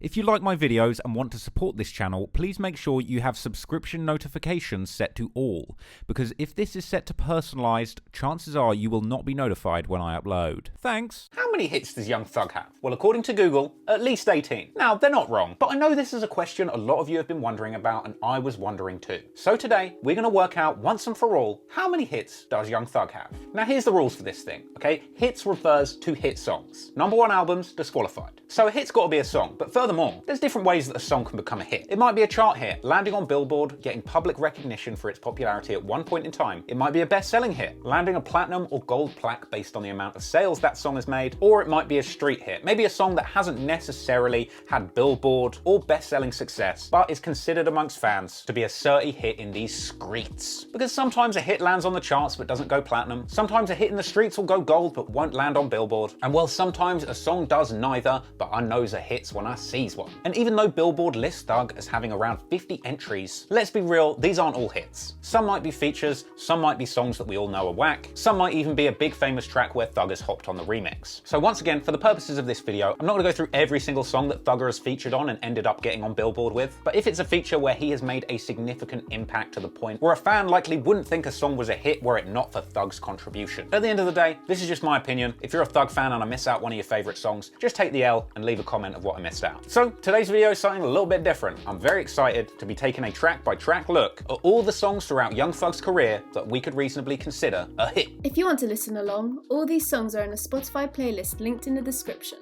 If you like my videos and want to support this channel, please make sure you have subscription notifications set to all, because if this is set to personalised, chances are you will not be notified when I upload. Thanks! How many hits does Young Thug have? Well, according to Google, at least 18. Now, they're not wrong, but I know this is a question a lot of you have been wondering about, and I was wondering too. So today, we're going to work out once and for all, how many hits does Young Thug have? Now here's the rules for this thing, okay? Hits refers to hit songs. #1 albums, disqualified. So a hit's got to be a song, but furthermore, there's different ways that a song can become a hit. It might be a chart hit, landing on Billboard, getting public recognition for its popularity at one point in time. It might be a best-selling hit, landing a platinum or gold plaque based on the amount of sales that song has made, or it might be a street hit, maybe a song that hasn't necessarily had Billboard or best-selling success, but is considered amongst fans to be a certy hit in these streets. Because sometimes a hit lands on the charts but doesn't go platinum, sometimes a hit in the streets will go gold but won't land on Billboard, and well, sometimes a song does neither, but I knows a hits when I sees one. And even though Billboard lists Thug as having around 50 entries, let's be real, these aren't all hits. Some might be features, some might be songs that we all know are whack, some might even be a big famous track where Thug has hopped on the remix. So once again, for the purposes of this video, I'm not going to go through every single song that Thugger has featured on and ended up getting on Billboard with, but if it's a feature where he has made a significant impact to the point where a fan likely wouldn't think a song was a hit were it not for Thug's contribution. At the end of the day, this is just my opinion. If you're a Thug fan and I miss out one of your favourite songs, just take the L and leave a comment of what I missed out. So today's video is something a little bit different. I'm very excited to be taking a track by track look at all the songs throughout Young Thug's career that we could reasonably consider a hit. If you want to listen along, all these songs are in a Spotify playlist linked in the description.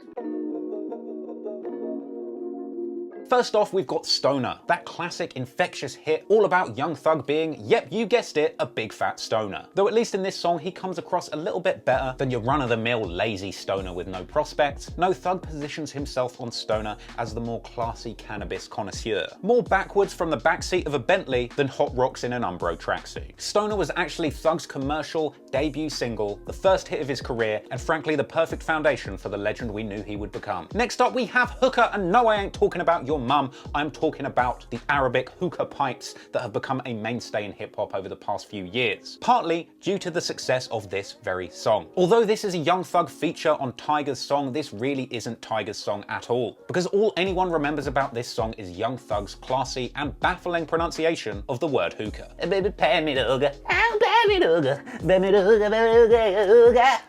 First off, we've got Stoner, that classic infectious hit all about Young Thug being, yep, you guessed it, a big fat stoner. Though at least in this song, he comes across a little bit better than your run-of-the-mill lazy stoner with no prospects. No, Thug positions himself on Stoner as the more classy cannabis connoisseur. More backwards from the backseat of a Bentley than hot rocks in an Umbro tracksuit. Stoner was actually Thug's commercial debut single, the first hit of his career, and frankly the perfect foundation for the legend we knew he would become. Next up we have Hookah, and no, I ain't talking about your mum, I'm talking about the Arabic hookah pipes that have become a mainstay in hip-hop over the past few years, partly due to the success of this very song. Although this is a Young Thug feature on Tyga's song, this really isn't Tyga's song at all, because all anyone remembers about this song is Young Thug's classy and baffling pronunciation of the word hookah.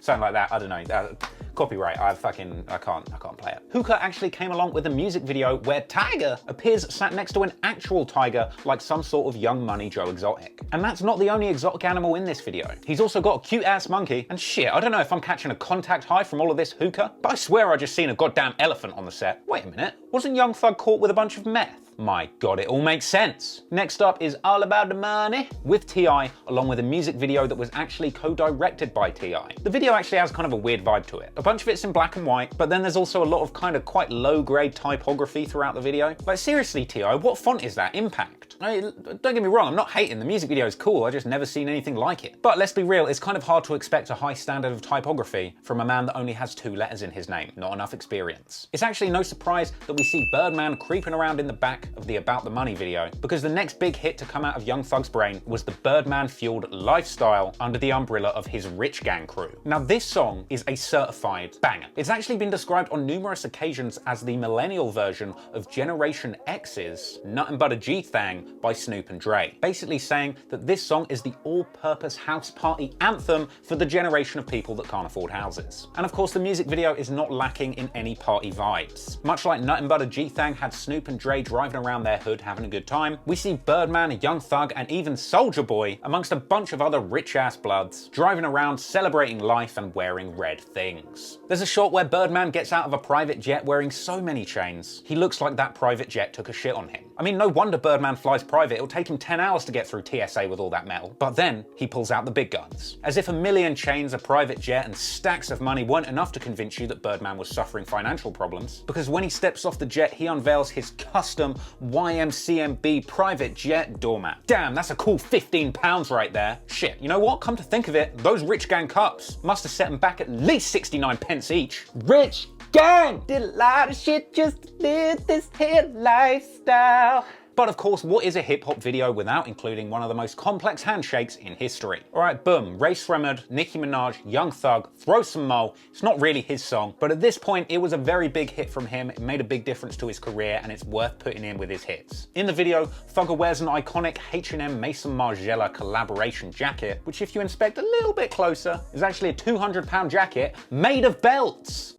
Something like that, I don't know. Copyright, I can't play it. Hookah actually came along with a music video where Tyga appears sat next to an actual tiger like some sort of Young Money Joe Exotic. And that's not the only exotic animal in this video. He's also got a cute ass monkey, and shit, I don't know if I'm catching a contact high from all of this hookah, but I swear I just seen a goddamn elephant on the set. Wait a minute, wasn't Young Thug caught with a bunch of meth? My god, it all makes sense. Next up is All About the Money with T.I., along with a music video that was actually co-directed by T.I. The video actually has kind of a weird vibe to it. A bunch of it's in black and white, but then there's also a lot of kind of quite low-grade typography throughout the video. Like seriously, T.I., what font is that? Impact? Don't get me wrong, I'm not hating, the music video is cool, I just never seen anything like it. But let's be real, it's kind of hard to expect a high standard of typography from a man that only has 2 letters in his name, not enough experience. It's actually no surprise that we see Birdman creeping around in the back of the About the Money video, because the next big hit to come out of Young Thug's brain was the Birdman-fueled lifestyle under the umbrella of his Rich Gang crew. Now this song is a certified banger. It's actually been described on numerous occasions as the millennial version of Generation X's Nuttin' But a G-Thang by Snoop and Dre, basically saying that this song is the all-purpose house party anthem for the generation of people that can't afford houses. And of course the music video is not lacking in any party vibes. Much like Nuttin' But a G-Thang had Snoop and Dre driving around their hood having a good time, we see Birdman, Young Thug, and even Soulja Boy, amongst a bunch of other rich-ass bloods, driving around celebrating life and wearing red things. There's a shot where Birdman gets out of a private jet wearing so many chains, he looks like that private jet took a shit on him. I mean, no wonder Birdman flies private, it'll take him 10 hours to get through TSA with all that metal. But then, he pulls out the big guns. As if a million chains, a private jet, and stacks of money weren't enough to convince you that Birdman was suffering financial problems. Because when he steps off the jet, he unveils his custom YMCMB private jet doormat. Damn, that's a cool 15 pounds right there. Shit, you know what? Come to think of it, those Rich Gang cups must have set him back at least 69 pence each. Rich Gang! Did a lot of shit just to live this here lifestyle. But of course, what is a hip hop video without including one of the most complex handshakes in history? Alright, boom, Ray Sremmurd, Nicki Minaj, Young Thug, Throw Some Mo. It's not really his song, but at this point it was a very big hit from him. It made a big difference to his career and it's worth putting in with his hits. In the video, Thugger wears an iconic H&M Maison Margiela collaboration jacket, which if you inspect a little bit closer, is actually a £200 jacket made of belts.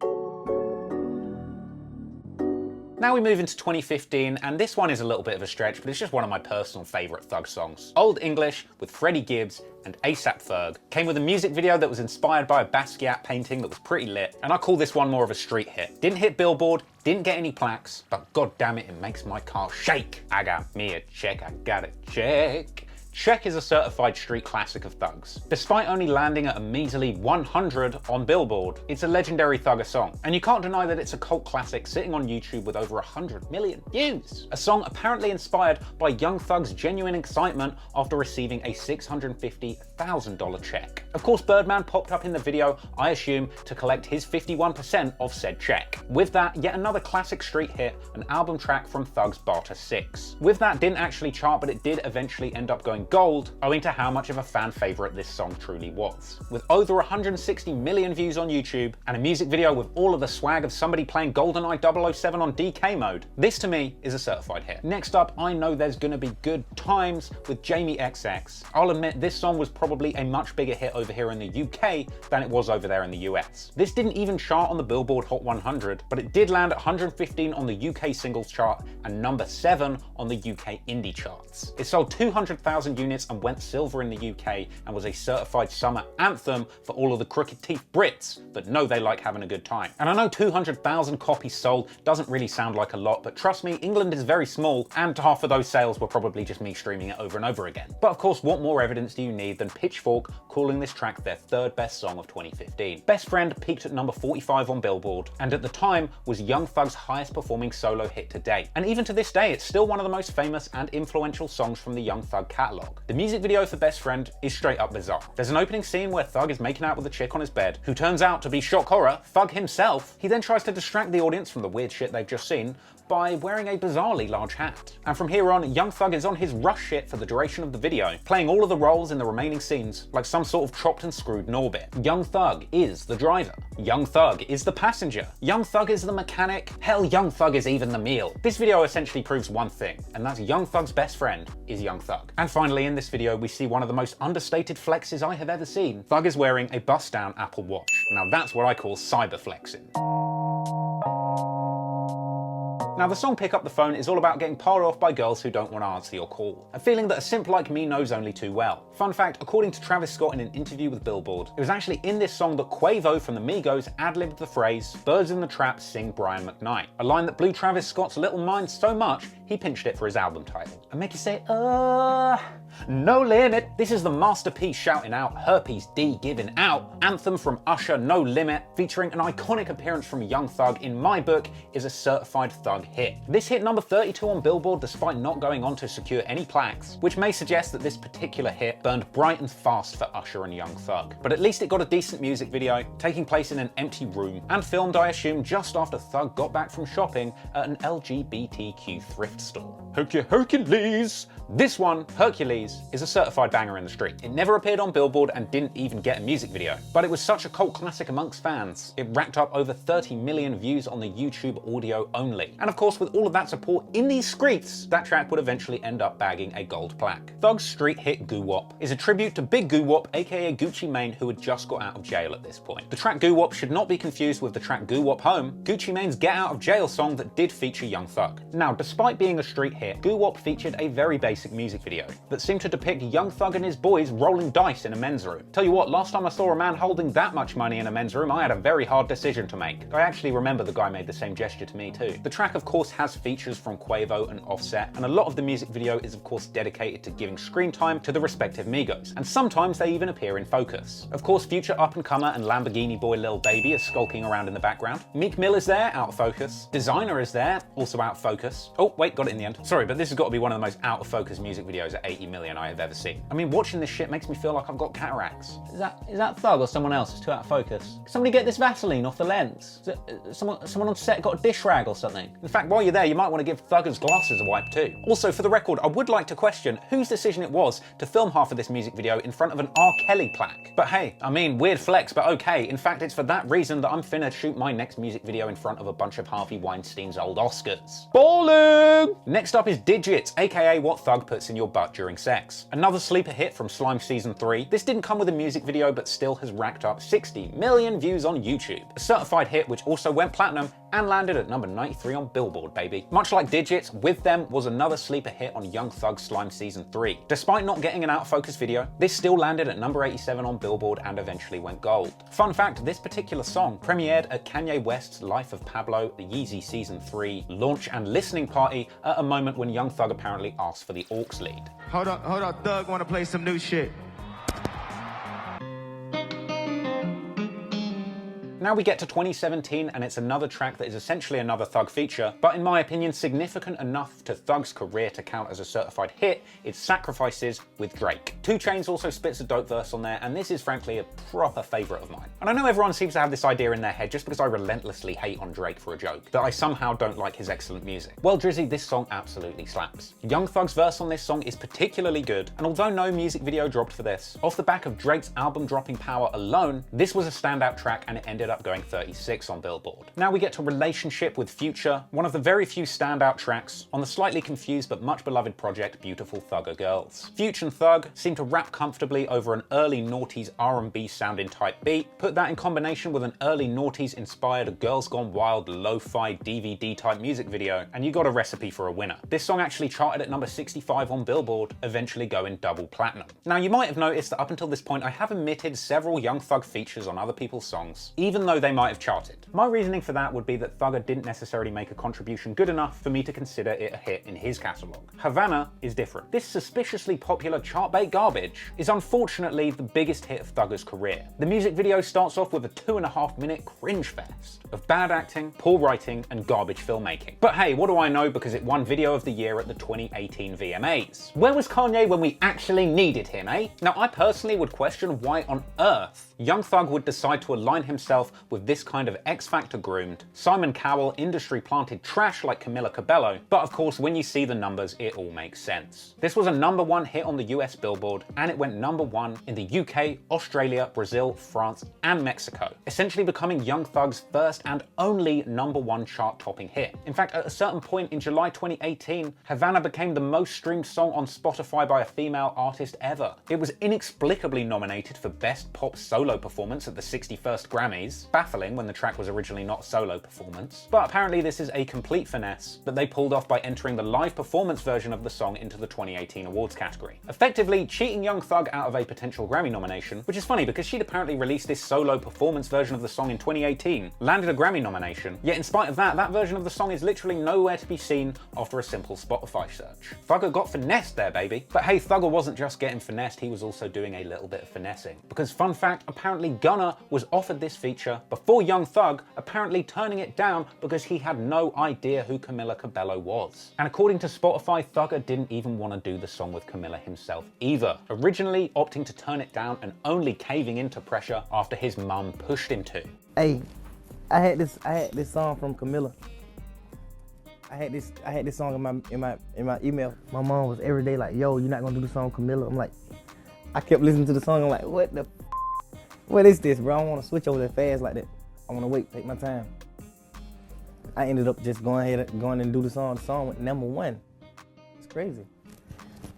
Now we move into 2015, and this one is a little bit of a stretch, but it's just one of my personal favourite Thug songs. Old English with Freddie Gibbs and ASAP Ferg came with a music video that was inspired by a Basquiat painting that was pretty lit, and I call this one more of a street hit. Didn't hit Billboard, didn't get any plaques, but god damn it, it makes my car shake. I got me a check, I got a check. Check is a certified street classic of Thugs. Despite only landing at a measly 100 on Billboard, it's a legendary Thugger song, and you can't deny that it's a cult classic sitting on YouTube with over 100 million views. A song apparently inspired by Young Thug's genuine excitement after receiving a $650,000 check. Of course, Birdman popped up in the video, I assume, to collect his 51% of said check. With that, yet another classic street hit, an album track from Thug's Barter 6. With that, didn't actually chart, but it did eventually end up going gold, owing to how much of a fan favourite this song truly was. With over 160 million views on YouTube, and a music video with all of the swag of somebody playing GoldenEye 007 on DK mode, this to me is a certified hit. Next up, I Know There's Gonna Be Good Times with Jamie XX. I'll admit this song was probably a much bigger hit over here in the UK than it was over there in the US. This didn't even chart on the Billboard Hot 100, but it did land at 115 on the UK singles chart and number 7 on the UK indie charts. It sold 200,000 units and went silver in the UK and was a certified summer anthem for all of the crooked teeth Brits that know they like having a good time. And I know 200,000 copies sold doesn't really sound like a lot, but trust me, England is very small, and half of those sales were probably just me streaming it over and over again. But of course, what more evidence do you need than Pitchfork calling this track their third best song of 2015? Best Friend peaked at number 45 on Billboard, and at the time was Young Thug's highest performing solo hit to date. And even to this day, it's still one of the most famous and influential songs from the Young Thug catalogue. The music video for Best Friend is straight up bizarre. There's an opening scene where Thug is making out with a chick on his bed, who turns out to be, shock horror, Thug himself. He then tries to distract the audience from the weird shit they've just seen by wearing a bizarrely large hat. And from here on, Young Thug is on his rush shit for the duration of the video, playing all of the roles in the remaining scenes like some sort of chopped and screwed Norbit. Young Thug is the driver. Young Thug is the passenger. Young Thug is the mechanic. Hell, Young Thug is even the meal. This video essentially proves one thing, and that's Young Thug's best friend is Young Thug. And finally, in this video, we see one of the most understated flexes I have ever seen. Thug is wearing a bust-down Apple Watch. Now that's what I call cyber flexing. Now, the song Pick Up the Phone is all about getting parred off by girls who don't want to answer your call. A feeling that a simp like me knows only too well. Fun fact, according to Travis Scott in an interview with Billboard, it was actually in this song that Quavo from the Migos ad-libbed the phrase, "Birds in the Trap sing Brian McKnight," a line that blew Travis Scott's little mind so much, he pinched it for his album title. And make you say, no limit. This is the masterpiece shouting out, Herpes D giving out, anthem from Usher, No Limit, featuring an iconic appearance from Young Thug, in my book, is a certified Thug hit. This hit number 32 on Billboard despite not going on to secure any plaques, which may suggest that this particular hit burned bright and fast for Usher and Young Thug. But at least it got a decent music video, taking place in an empty room, and filmed, I assume, just after Thug got back from shopping at an LGBTQ thrift store. Hercules! This one, Hercules, is a certified banger in the street. It never appeared on Billboard and didn't even get a music video, but it was such a cult classic amongst fans. It racked up over 30 million views on the YouTube audio only. And of course, with all of that support in these streets, that track would eventually end up bagging a gold plaque. Thug's street hit Goo Wop is a tribute to Big Goo Wop, aka Gucci Mane, who had just got out of jail at this point. The track Goo Wop should not be confused with the track Goo Wop Home, Gucci Mane's Get Out of Jail song that did feature Young Thug. Now, despite being a street hit, Goo Wop featured a very basic music video that seemed to depict Young Thug and his boys rolling dice in a men's room. Tell you what, last time I saw a man holding that much money in a men's room, I had a very hard decision to make. I actually remember the guy made the same gesture to me too. The track of course has features from Quavo and Offset, and a lot of the music video is of course dedicated to giving screen time to the respective Migos, and sometimes they even appear in focus. Of course, future up-and-comer and Lamborghini boy Lil Baby is skulking around in the background. Meek Mill is there, out of focus. Designer is there, also out of focus. Oh wait, got it in the end. Sorry, but this has got to be one of the most out of focus focus music videos at 80 million I have ever seen. I mean, watching this shit makes me feel like I've got cataracts. Is that Thug or someone else? It's too out of focus. Can somebody get this Vaseline off the lens? Someone on set got a dish rag or something? In fact, while you're there, you might want to give Thugger's glasses a wipe too. Also, for the record, I would like to question whose decision it was to film half of this music video in front of an R. Kelly plaque. But hey, I mean, weird flex, but okay. In fact, it's for that reason that I'm finna shoot my next music video in front of a bunch of Harvey Weinstein's old Oscars. Balling! Next up is Digits, aka what Thug puts in your butt during sex. Another sleeper hit from Slime Season 3. This didn't come with a music video, but still has racked up 60 million views on YouTube. A certified hit which also went platinum and landed at number 93 on Billboard, baby. Much like Digits, With Them was another sleeper hit on Young Thug's Slime Season 3. Despite not getting an out-of-focus video, this still landed at number 87 on Billboard and eventually went gold. Fun fact, this particular song premiered at Kanye West's Life of Pablo, the Yeezy Season 3 launch and listening party at a moment when Young Thug apparently asked for the aux lead. Hold up, Thug wanna play some new shit. Now we get to 2017 and it's another track that is essentially another Thug feature, but in my opinion significant enough to Thug's career to count as a certified hit. It's Sacrifices with Drake. 2 Chainz also spits a dope verse on there, and this is frankly a proper favourite of mine. And I know everyone seems to have this idea in their head just because I relentlessly hate on Drake for a joke, that I somehow don't like his excellent music. Well Drizzy, this song absolutely slaps. Young Thug's verse on this song is particularly good, and although no music video dropped for this, off the back of Drake's album dropping power alone, this was a standout track and it ended up going 36 on Billboard. Now we get to Relationship with Future, one of the very few standout tracks on the slightly confused but much beloved project Beautiful Thugger Girls. Future and Thug seem to rap comfortably over an early noughties R&B sounding type beat. Put that in combination with an early noughties inspired Girls Gone Wild lo-fi DVD type music video, and you got a recipe for a winner. This song actually charted at number 65 on Billboard, eventually going double platinum. Now you might have noticed that up until this point I have omitted several Young Thug features on other people's songs, even though they might have charted. My reasoning for that would be that Thugger didn't necessarily make a contribution good enough for me to consider it a hit in his catalogue. Havana is different. This suspiciously popular chart-bait garbage is unfortunately the biggest hit of Thugger's career. The music video starts off with a 2.5-minute cringe fest of bad acting, poor writing, and garbage filmmaking. But hey, what do I know, because it won Video of the Year at the 2018 VMAs. Where was Kanye when we actually needed him, eh? Now I personally would question why on earth Young Thug would decide to align himself with this kind of X-Factor groomed, Simon Cowell industry planted trash like Camila Cabello, but of course when you see the numbers it all makes sense. This was a #1 hit on the US Billboard, and it went #1 in the UK, Australia, Brazil, France and Mexico, essentially becoming Young Thug's first and only #1 chart topping hit. In fact, at a certain point in July 2018, Havana became the most streamed song on Spotify by a female artist ever. It was inexplicably nominated for Best Pop Solo Performance at the 61st Grammys, baffling when the track was originally not a solo performance. But apparently this is a complete finesse that they pulled off by entering the live performance version of the song into the 2018 awards category, effectively cheating Young Thug out of a potential Grammy nomination, which is funny because she'd apparently released this solo performance version of the song in 2018, landed a Grammy nomination, yet in spite of that, that version of the song is literally nowhere to be seen after a simple Spotify search. Thugger got finessed there, baby. But hey, Thugger wasn't just getting finessed, he was also doing a little bit of finessing. Because fun fact, apparently Gunna was offered this feature before Young Thug, apparently turning it down because he had no idea who Camila Cabello was. And according to Spotify, Thugger didn't even want to do the song with Camila himself either, originally opting to turn it down and only caving into pressure after his mum pushed him to. Hey, I had this song from Camila. I had this song in my email. My mom was every day like, yo, you're not gonna do the song Camila? I'm like, I kept listening to the song, I'm like, what is this, bro? I don't wanna switch over that fast like that. I wanna wait, take my time. I ended up just going and do the song. The song went #1. It's crazy.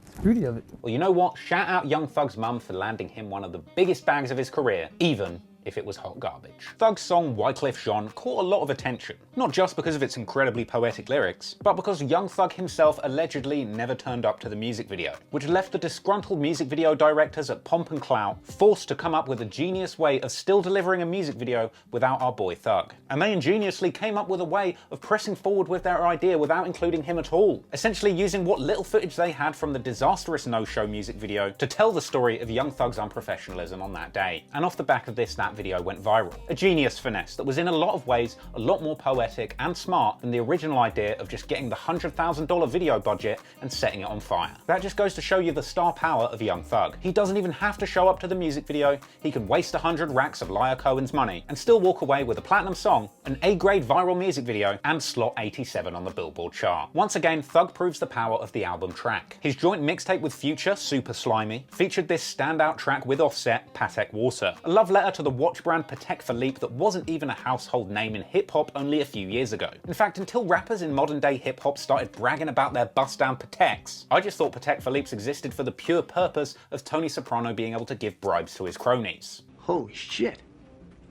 It's the beauty of it. Well, you know what? Shout out Young Thug's mum for landing him one of the biggest bags of his career, even if it was hot garbage. Thug's song Wyclef Jean caught a lot of attention, not just because of its incredibly poetic lyrics, but because Young Thug himself allegedly never turned up to the music video, which left the disgruntled music video directors at Pomp and Clout forced to come up with a genius way of still delivering a music video without our boy Thug. And they ingeniously came up with a way of pressing forward with their idea without including him at all, essentially using what little footage they had from the disastrous No Show music video to tell the story of Young Thug's unprofessionalism on that day. And off the back of this, that that video went viral. A genius finesse that was in a lot of ways a lot more poetic and smart than the original idea of just getting the $100,000 video budget and setting it on fire. That just goes to show you the star power of Young Thug. He doesn't even have to show up to the music video, he can waste 100 racks of Liar Cohen's money and still walk away with a platinum song, an A-grade viral music video, and slot 87 on the Billboard chart. Once again, Thug proves the power of the album track. His joint mixtape with Future, Super Slimey, featured this standout track with Offset, Patek Water, a love letter to the watch brand Patek Philippe that wasn't even a household name in hip-hop only a few years ago. In fact, until rappers in modern-day hip-hop started bragging about their bust-down Pateks, I just thought Patek Philippe's existed for the pure purpose of Tony Soprano being able to give bribes to his cronies. Holy shit.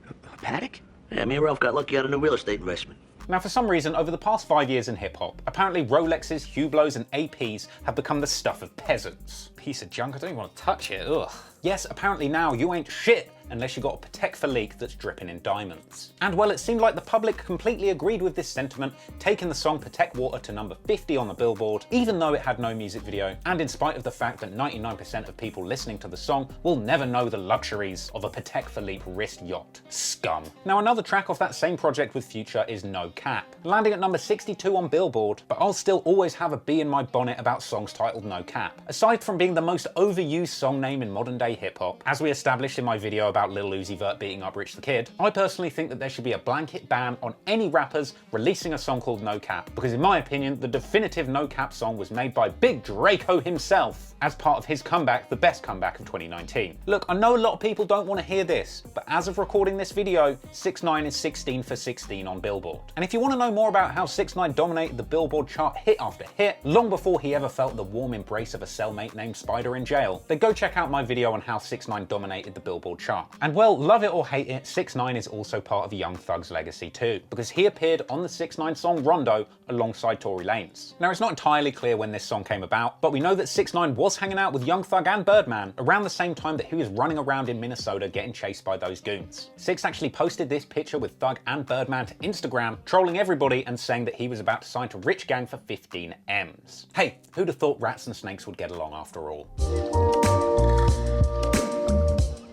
A Patek? Yeah, me and Ralph got lucky on a new real estate investment. Now, for some reason, over the past 5 years in hip-hop, apparently Rolexes, Hublots, and APs have become the stuff of peasants. Piece of junk, I don't even want to touch it, ugh. Yes, apparently now you ain't shit unless you got a Patek Philippe that's dripping in diamonds. And well, it seemed like the public completely agreed with this sentiment, taking the song Patek Water to number 50 on the Billboard, even though it had no music video, and in spite of the fact that 99% of people listening to the song will never know the luxuries of a Patek Philippe wrist yacht. Scum. Now, another track off that same project with Future is No Cap, landing at number 62 on Billboard, but I'll still always have a bee in my bonnet about songs titled No Cap. Aside from being the most overused song name in modern day hip-hop, as we established in my video about Lil Uzi Vert beating up Rich the Kid, I personally think that there should be a blanket ban on any rappers releasing a song called No Cap, because in my opinion, the definitive No Cap song was made by Big Draco himself as part of his comeback, the best comeback of 2019. Look, I know a lot of people don't want to hear this, but as of recording this video, 6ix9ine is 16 for 16 on Billboard. And if you want to know more about how 6ix9ine dominated the Billboard chart hit after hit, long before he ever felt the warm embrace of a cellmate named Spider in jail, then go check out my video on how 6ix9ine dominated the Billboard chart. And well, love it or hate it, 6ix9ine is also part of Young Thug's legacy too, because he appeared on the 6ix9ine song Rondo alongside Tory Lanez. Now, it's not entirely clear when this song came about, but we know that 6ix9ine was hanging out with Young Thug and Birdman around the same time that he was running around in Minnesota getting chased by those goons. 6 actually posted this picture with Thug and Birdman to Instagram, trolling everybody and saying that he was about to sign to Rich Gang for 15 M's. Hey, who'd have thought rats and snakes would get along after all?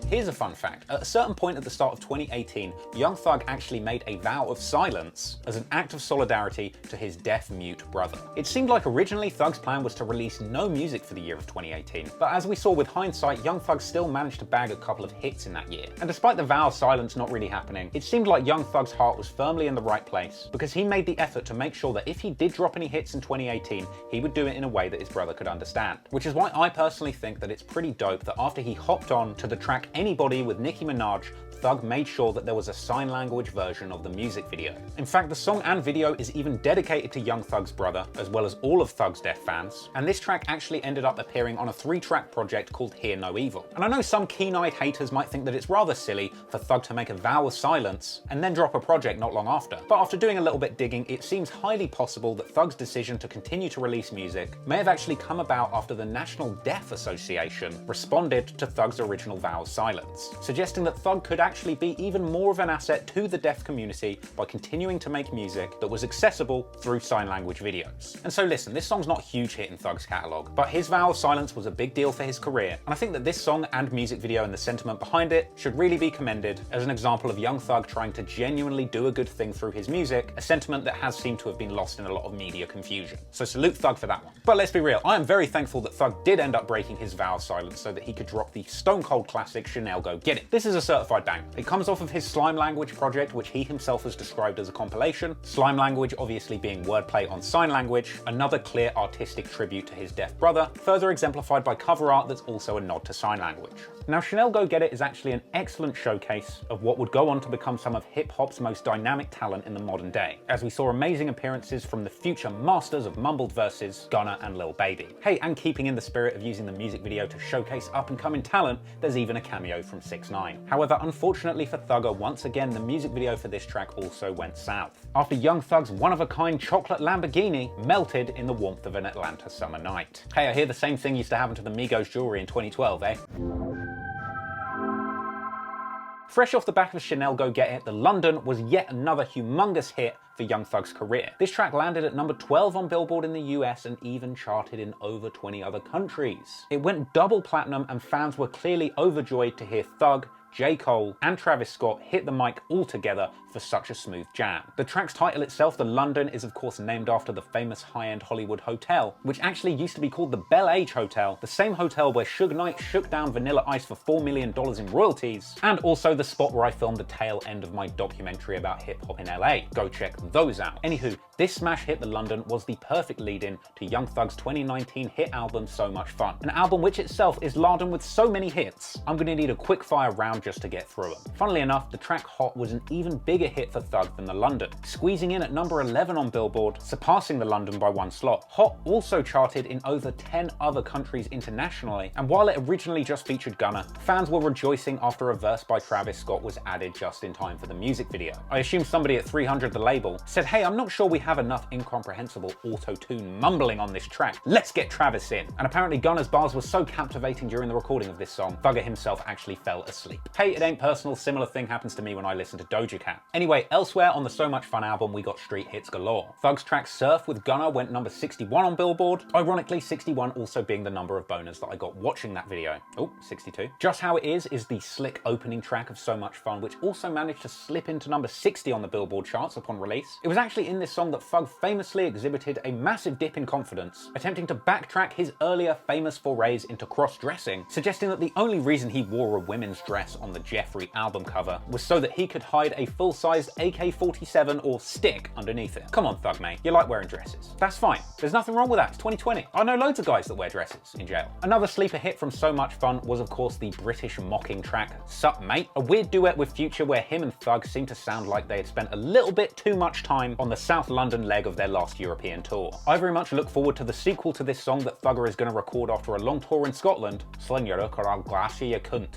Here's a fun fact. At a certain point at the start of 2018, Young Thug actually made a vow of silence as an act of solidarity to his deaf-mute brother. It seemed like originally Thug's plan was to release no music for the year of 2018, but as we saw with hindsight, Young Thug still managed to bag a couple of hits in that year. And despite the vow of silence not really happening, it seemed like Young Thug's heart was firmly in the right place, because he made the effort to make sure that if he did drop any hits in 2018, he would do it in a way that his brother could understand. Which is why I personally think that it's pretty dope that after he hopped on to the track Anybody with Nicki Minaj, Thug made sure that there was a sign language version of the music video. In fact, the song and video is even dedicated to Young Thug's brother, as well as all of Thug's deaf fans, and this track actually ended up appearing on a 3-track project called Hear No Evil. And I know some keen-eyed haters might think that it's rather silly for Thug to make a vow of silence and then drop a project not long after, but after doing a little bit digging, it seems highly possible that Thug's decision to continue to release music may have actually come about after the National Deaf Association responded to Thug's original vow of silence, suggesting that Thug could actually be even more of an asset to the deaf community by continuing to make music that was accessible through sign language videos. And so listen, this song's not a huge hit in Thug's catalogue, but his vow of silence was a big deal for his career, and I think that this song and music video and the sentiment behind it should really be commended as an example of Young Thug trying to genuinely do a good thing through his music, a sentiment that has seemed to have been lost in a lot of media confusion. So salute Thug for that one. But let's be real, I am very thankful that Thug did end up breaking his vow of silence so that he could drop the stone cold classic Chanel Go Get It. This is a certified banger. It comes off of his Slime Language project, which he himself has described as a compilation. Slime Language obviously being wordplay on sign language, another clear artistic tribute to his deaf brother, further exemplified by cover art that's also a nod to sign language. Now, Chanel Go Get It is actually an excellent showcase of what would go on to become some of hip-hop's most dynamic talent in the modern day, as we saw amazing appearances from the future masters of mumbled verses, Gunna and Lil Baby. Hey, and keeping in the spirit of using the music video to showcase up-and-coming talent, there's even a cameo from 6ix9ine. However, unfortunately for Thugger, once again, the music video for this track also went south, after Young Thug's one-of-a-kind chocolate Lamborghini melted in the warmth of an Atlanta summer night. Hey, I hear the same thing used to happen to the Migos jewelry in 2012, eh? Fresh off the back of Chanel Go Get It, the London was yet another humongous hit for Young Thug's career. This track landed at number 12 on Billboard in the US and even charted in over 20 other countries. It went double platinum and fans were clearly overjoyed to hear Thug J. Cole, and Travis Scott hit the mic all together for such a smooth jam. The track's title itself, The London, is of course named after the famous high-end Hollywood hotel, which actually used to be called the Bel Age Hotel, the same hotel where Suge Knight shook down Vanilla Ice for $4 million in royalties, and also the spot where I filmed the tail end of my documentary about hip-hop in LA. Go check those out. Anywho, this smash hit, The London, was the perfect lead-in to Young Thug's 2019 hit album, So Much Fun. An album which itself is laden with so many hits, I'm gonna need a quick fire round just to get through them. Funnily enough, the track Hot was an even bigger hit for Thug than The London, squeezing in at number 11 on Billboard, surpassing The London by 1 slot. Hot also charted in over 10 other countries internationally, and while it originally just featured Gunna, fans were rejoicing after a verse by Travis Scott was added just in time for the music video. I assume somebody at 300 the label said, hey, I'm not sure we have enough incomprehensible auto-tune mumbling on this track. Let's get Travis in. And apparently Gunna's bars were so captivating during the recording of this song, Thugger himself actually fell asleep. Hey, it ain't personal, similar thing happens to me when I listen to Doja Cat. Anyway, elsewhere on the So Much Fun album, we got street hits galore. Thug's track Surf with Gunna went number 61 on Billboard, ironically 61 also being the number of boners that I got watching that video. Oh, 62. Just How It Is the slick opening track of So Much Fun, which also managed to slip into number 60 on the Billboard charts upon release. It was actually in this song that Thug famously exhibited a massive dip in confidence, attempting to backtrack his earlier famous forays into cross-dressing, suggesting that the only reason he wore a women's dress on the Jeffrey album cover was so that he could hide a full-sized AK-47 or stick underneath it. Come on, Thug mate, you like wearing dresses. That's fine. There's nothing wrong with that. It's 2020. I know loads of guys that wear dresses in jail. Another sleeper hit from So Much Fun was of course the British mocking track Sup Mate, a weird duet with Future where him and Thug seemed to sound like they had spent a little bit too much time on the South London leg of their last European tour. I very much look forward to the sequel to this song that Thugger is going to record after a long tour in Scotland. Sling your hook or I'll glass you, you cunt.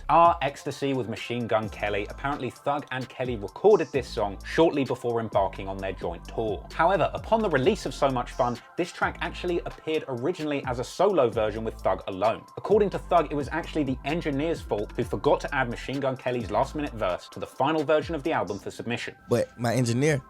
Ecstasy with Machine Gun Kelly. Apparently Thug and Kelly recorded this song shortly before embarking on their joint tour. However, upon the release of So Much Fun, this track actually appeared originally as a solo version with Thug alone. According to Thug, it was actually the engineer's fault who forgot to add Machine Gun Kelly's last-minute verse to the final version of the album for submission. But my engineer,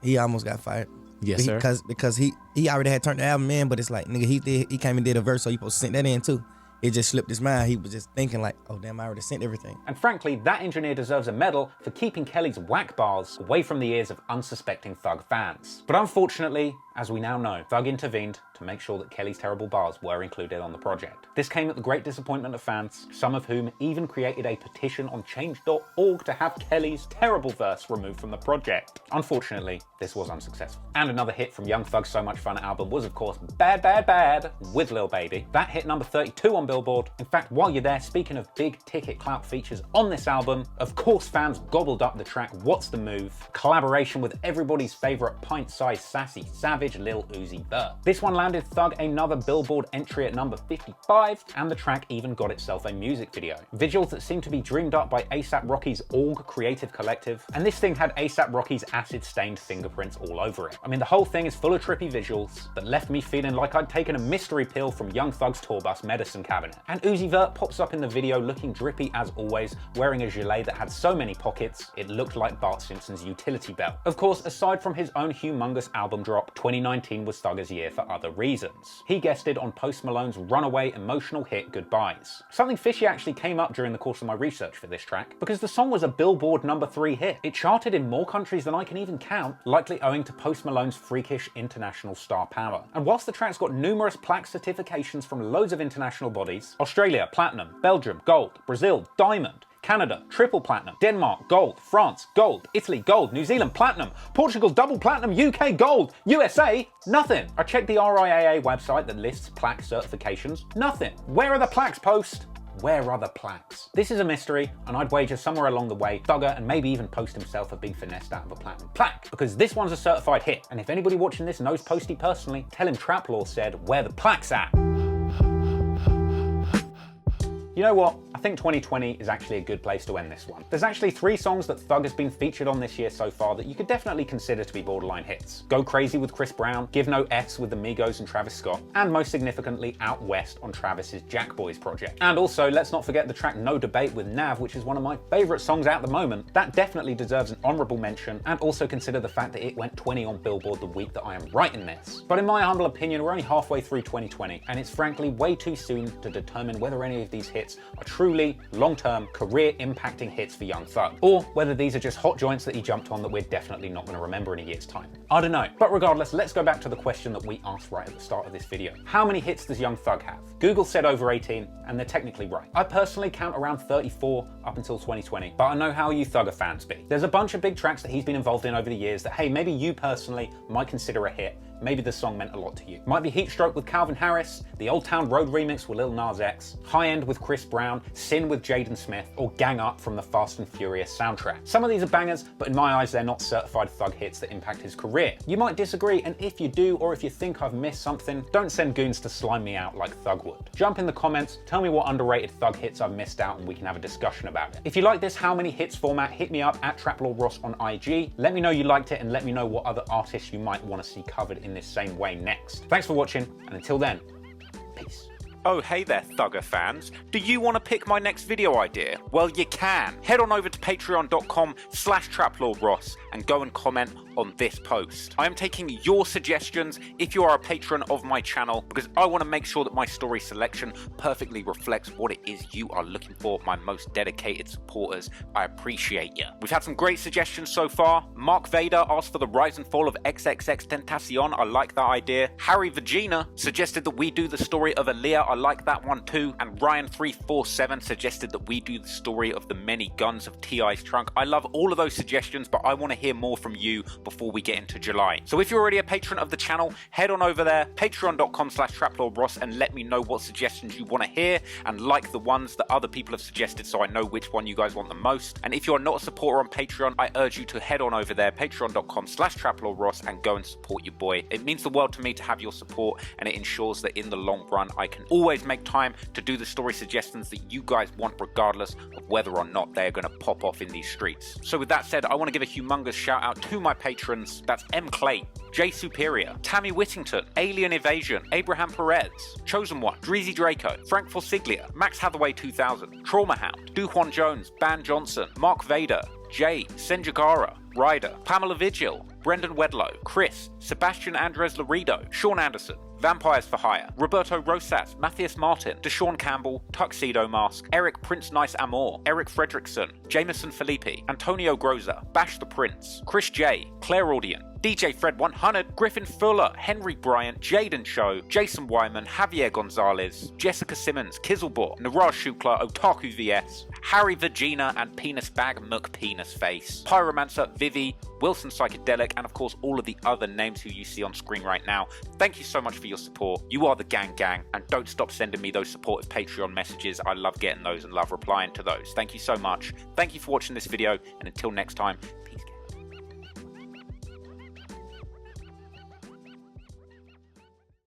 he almost got fired. Yes, sir. Because he already had turned the album in, but it's like, nigga, he came and did a verse, so you supposed to send that in too. It just slipped his mind. He was just thinking like, oh damn, I already sent everything. And frankly, that engineer deserves a medal for keeping Kelly's whack bars away from the ears of unsuspecting Thug fans. But unfortunately, as we now know, Thug intervened to make sure that Kelly's terrible bars were included on the project. This came at the great disappointment of fans, some of whom even created a petition on change.org to have Kelly's terrible verse removed from the project. Unfortunately, this was unsuccessful. And another hit from Young Thug's So Much Fun album was of course Bad Bad Bad with Lil Baby. That hit number 32 on Billboard. In fact, while you're there, speaking of big ticket clout features on this album, of course fans gobbled up the track What's the Move, collaboration with everybody's favorite pint-sized sassy savage Lil Uzi Vert. This one landed Thug another Billboard entry at number 55, and the track even got itself a music video. Visuals that seemed to be dreamed up by A$AP Rocky's Org Creative Collective, and this thing had A$AP Rocky's acid-stained fingerprints all over it. I mean, the whole thing is full of trippy visuals that left me feeling like I'd taken a mystery pill from Young Thug's tour bus medicine cabinet. And Uzi Vert pops up in the video looking drippy as always, wearing a gilet that had so many pockets, it looked like Bart Simpson's utility belt. Of course, aside from his own humongous album drop, 2019 was Thugger's year for other reasons. He guested on Post Malone's runaway emotional hit Goodbyes. Something fishy actually came up during the course of my research for this track, because the song was a Billboard number 3 hit. It charted in more countries than I can even count, likely owing to Post Malone's freakish international star power. And whilst the track's got numerous plaque certifications from loads of international bodies, Australia, platinum, Belgium, gold, Brazil, diamond, Canada, triple platinum, Denmark, gold, France, gold, Italy, gold, New Zealand, platinum, Portugal, double platinum, UK, gold, USA, nothing. I checked the RIAA website that lists plaque certifications, nothing. Where are the plaques, Post? Where are the plaques? This is a mystery, and I'd wager somewhere along the way, Thugger and maybe even Post himself have been finessed out of a platinum plaque, because this one's a certified hit, and if anybody watching this knows Posty personally, tell him Trap Law said, where the plaque's at. You know what? I think 2020 is actually a good place to end this one. There's actually 3 songs that Thug has been featured on this year so far that you could definitely consider to be borderline hits. Go Crazy with Chris Brown, Give No F's with the Migos and Travis Scott, and most significantly Out West on Travis's Jack Boys project. And also, let's not forget the track No Debate with Nav, which is one of my favourite songs at the moment. That definitely deserves an honourable mention, and also consider the fact that it went 20 on Billboard the week that I am writing this. But in my humble opinion, we're only halfway through 2020, and it's frankly way too soon to determine whether any of these hits hits are truly long-term, career-impacting hits for Young Thug, or whether these are just hot joints that he jumped on that we're definitely not going to remember in a year's time. I don't know. But regardless, let's go back to the question that we asked right at the start of this video. How many hits does Young Thug have? Google said over 18, and they're technically right. I personally count around 34 up until 2020, but I know how you Thugger fans be. There's a bunch of big tracks that he's been involved in over the years that, hey, maybe you personally might consider a hit. Maybe the song meant a lot to you. Might be Heat Stroke with Calvin Harris, the Old Town Road remix with Lil Nas X, High End with Chris Brown, Sin with Jaden Smith, or Gang Up from the Fast and Furious soundtrack. Some of these are bangers, but in my eyes, they're not certified Thug hits that impact his career. You might disagree, and if you do, or if you think I've missed something, don't send goons to slime me out like Thug would. Jump in the comments, tell me what underrated Thug hits I've missed out, and we can have a discussion about it. If you like this How Many Hits format, hit me up at TrapLordRoss on IG. Let me know you liked it, and let me know what other artists you might want to see covered in this same way next. Thanks for watching, and until then, peace. Oh hey there Thugger fans, do you want to pick my next video idea? Well you can. Head on over to patreon.com/TrapLordRoss and go and comment on this post. I am taking your suggestions if you are a patron of my channel, because I want to make sure that my story selection perfectly reflects what it is you are looking for, my most dedicated supporters. I appreciate you. We've had some great suggestions so far. Mark Vader asked for the rise and fall of XXXTentacion. I like that idea. Harry Vagina suggested that we do the story of Aaliyah. I like that one too. And Ryan347 suggested that we do the story of the many guns of T.I.'s trunk. I love all of those suggestions, but I want to hear more from you before we get into July. So if you're already a patron of the channel, head on over there, patreon.com/TrapLordRoss, and let me know what suggestions you want to hear and like the ones that other people have suggested so I know which one you guys want the most. And if you're not a supporter on Patreon, I urge you to head on over there, patreon.com/TrapLordRoss, and go and support your boy. It means the world to me to have your support, and it ensures that in the long run I can always make time to do the story suggestions that you guys want, regardless of whether or not they're going to pop off in these streets. So with that said, I want to give a humongous shout out to my patrons. That's M. Clay, Jay Superior, Tammy Whittington, Alien Evasion, Abraham Perez, Chosen One, Dreezy Draco, Frank Forsiglia, Max Hathaway 2000, Trauma Hound, Duhwan Jones, Ban Johnson, Mark Vader, Jay, Senjagara, Ryder, Pamela Vigil, Brendan Wedlow, Chris, Sebastian Andres Laredo, Sean Anderson, Vampires for Hire, Roberto Rosas, Matthias Martin, Deshaun Campbell, Tuxedo Mask, Eric Prince Nice Amor, Eric Fredrickson, Jameson Felipe, Antonio Groza, Bash the Prince, Chris J, Claire Audion, DJ Fred 100, Griffin Fuller, Henry Bryant, Jaden Show, Jason Wyman, Javier Gonzalez, Jessica Simmons, Kizzlebor, Niraj Shukla, Otaku VS, Harry Vagina, and Penis Bag Mook Penis Face, Pyromancer, Vivi, Wilson Psychedelic, and of course all of the other names who you see on screen right now. Thank you so much for your support. You are the gang, and don't stop sending me those supportive Patreon messages. I love getting those and love replying to those. Thank you so much. Thank you for watching this video, and until next time, peace.